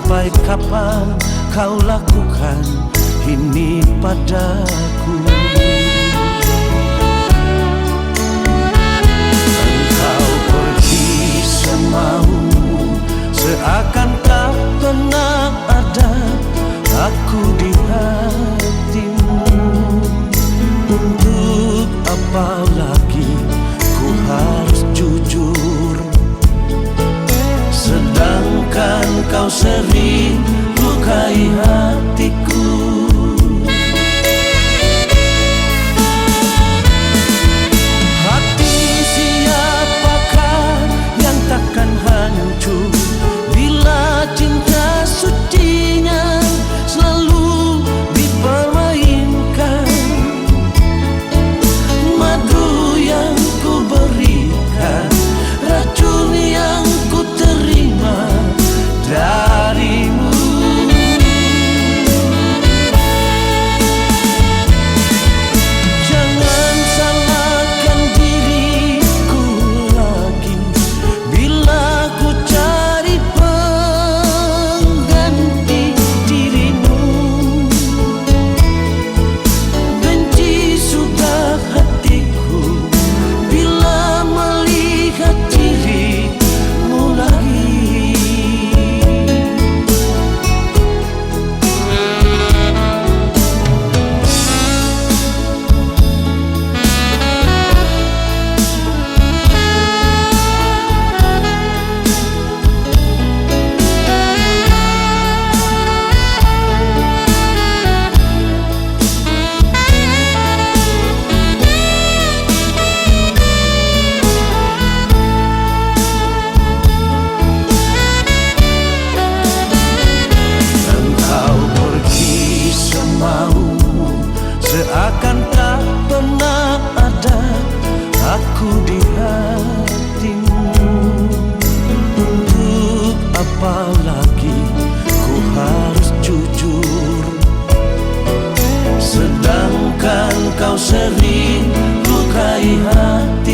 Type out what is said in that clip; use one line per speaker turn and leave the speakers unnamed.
Sampai kapan kau lakukan ini padaku? Engkau pergi semaumu, seakan tak pernah ada aku di hatimu. Untuk apa lagi ku harus jujur, sedangkan kau sering lukai hatiku. Hati siapakah yang takkan hancur bila cinta sucinya selalu dipermainkan? Madu yang ku berikan, racun yang ku terima darimu. Jangan salahkan diriku lagi bila ku cari pengganti dirimu. Benci sudah hatiku bila melihat dirimu lagi. Engkau pergi semaumu, seakan tak pernah ada aku di hatimu. Untuk apa lagi ku harus jujur, sedangkan kau sering lukai hati.